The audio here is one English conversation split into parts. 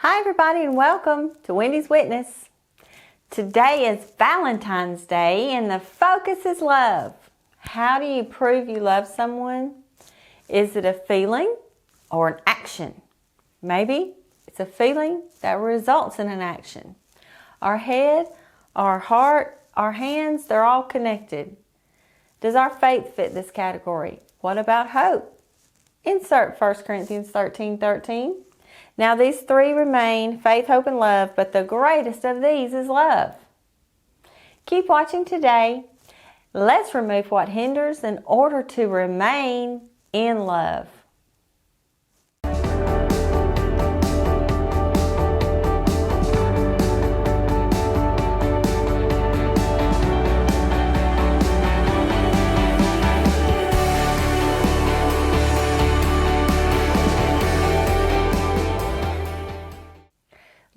Hi everybody and welcome to Wendy's Witness. Today is Valentine's Day and the focus is love. How do you prove you love someone? Is it a feeling or an action? Maybe it's a feeling that results in an action. Our head, our heart, our hands, they're all connected. Does our faith fit this category? What about hope? Insert 1 Corinthians 13:13. Now these three remain, faith, hope, and love, but the greatest of these is love. Keep watching today. Let's remove what hinders in order to remain in love.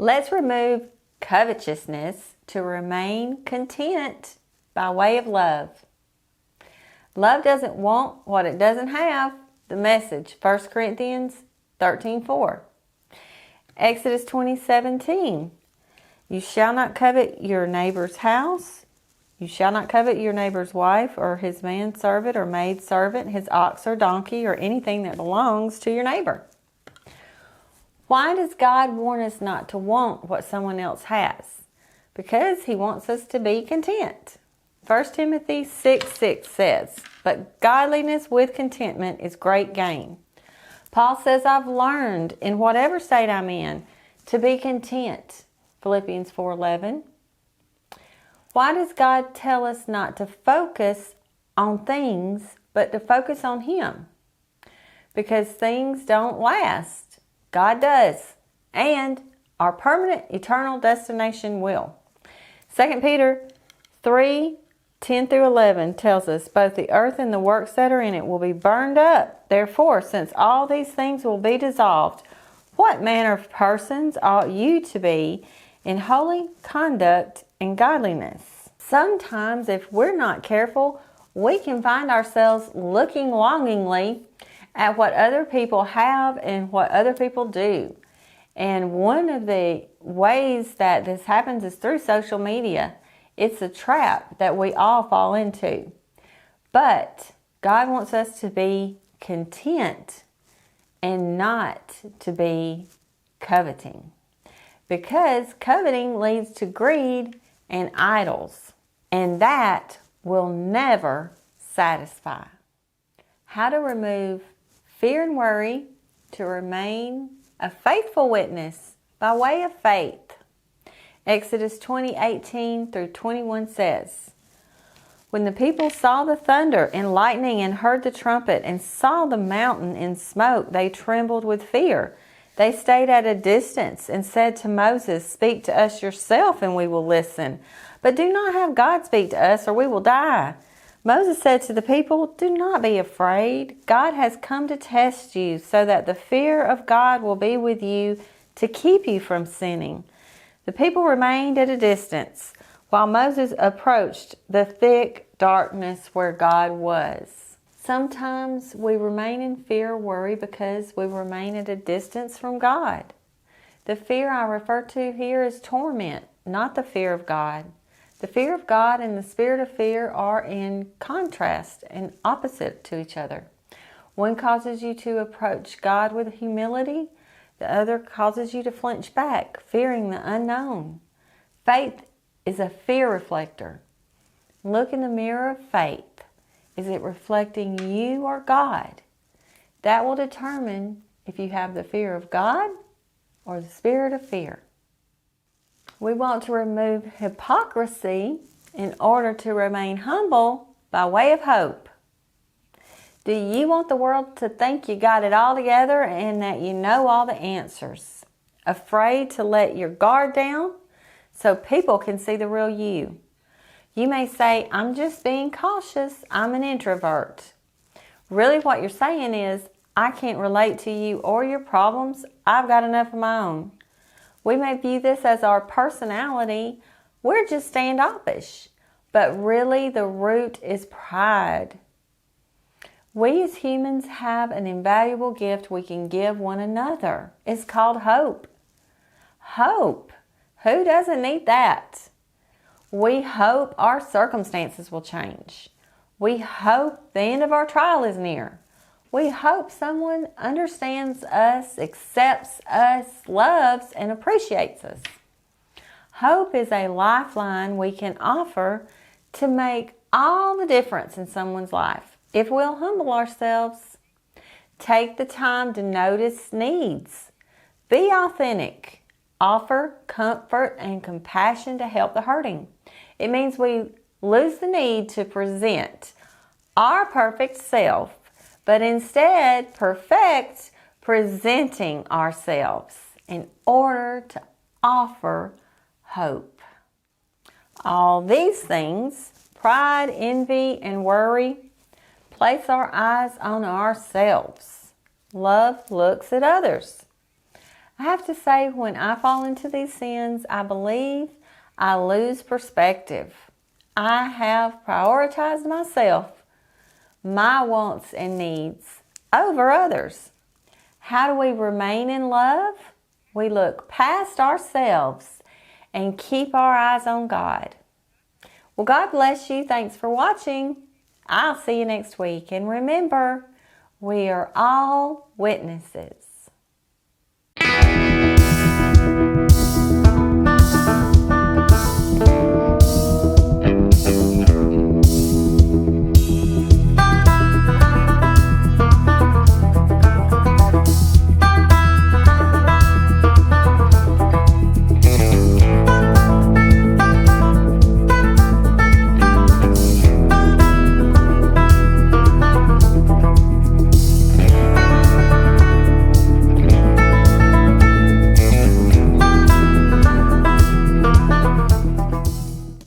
Let's remove covetousness to remain content by way of love. Love doesn't want what it doesn't have. The message, 1 Corinthians 13:4. Exodus 20:17. You shall not covet your neighbor's house. You shall not covet your neighbor's wife or his manservant or maidservant, his ox or donkey, or anything that belongs to your neighbor. Why does God warn us not to want what someone else has? Because He wants us to be content. 1 Timothy 6:6 says, but godliness with contentment is great gain. Paul says, I've learned in whatever state I'm in to be content. Philippians 4:11. Why does God tell us not to focus on things, but to focus on Him? Because things don't last. God does, and our permanent eternal destination will. 2 Peter 3:10-11 tells us, both the earth and the works that are in it will be burned up. Therefore, since all these things will be dissolved, what manner of persons ought you to be in holy conduct and godliness? Sometimes, if we're not careful, we can find ourselves looking longingly at what other people have and what other people do. And one of the ways that this happens is through social media. It's a trap that we all fall into. But God wants us to be content and not to be coveting. Because coveting leads to greed and idols. And that will never satisfy. How to remove fear and worry to remain a faithful witness by way of faith. Exodus 20:18-21 says, when the people saw the thunder and lightning and heard the trumpet and saw the mountain in smoke, they trembled with fear. They stayed at a distance and said to Moses, speak to us yourself and we will listen. But do not have God speak to us or we will die. Moses said to the people, do not be afraid. God has come to test you so that the fear of God will be with you to keep you from sinning. The people remained at a distance while Moses approached the thick darkness where God was. Sometimes we remain in fear or worry because we remain at a distance from God. The fear I refer to here is torment, not the fear of God. The fear of God and the spirit of fear are in contrast and opposite to each other. One causes you to approach God with humility. The other causes you to flinch back, fearing the unknown. Faith is a fear reflector. Look in the mirror of faith. Is it reflecting you or God? That will determine if you have the fear of God or the spirit of fear. We want to remove hypocrisy in order to remain humble by way of hope. Do you want the world to think you got it all together and that you know all the answers? Afraid to let your guard down so people can see the real you? You may say, I'm just being cautious. I'm an introvert. Really what you're saying is, I can't relate to you or your problems. I've got enough of my own. We may view this as our personality. We're just standoffish. But really the root is pride. We as humans have an invaluable gift we can give one another. It's called hope. Hope. Who doesn't need that? We hope our circumstances will change. We hope the end of our trial is near. We hope someone understands us, accepts us, loves, and appreciates us. Hope is a lifeline we can offer to make all the difference in someone's life if we'll humble ourselves. Take the time to notice needs. Be authentic. Offer comfort and compassion to help the hurting. It means we lose the need to present our perfect self, but instead perfect presenting ourselves in order to offer hope. All these things, pride, envy, and worry, place our eyes on ourselves. Love looks at others. I have to say, when I fall into these sins, I believe I lose perspective. I have prioritized myself, my wants and needs, over others. How do we remain in love? We look past ourselves and keep our eyes on God. Well, God bless you. Thanks for watching. I'll see you next week. And remember, we are all witnesses.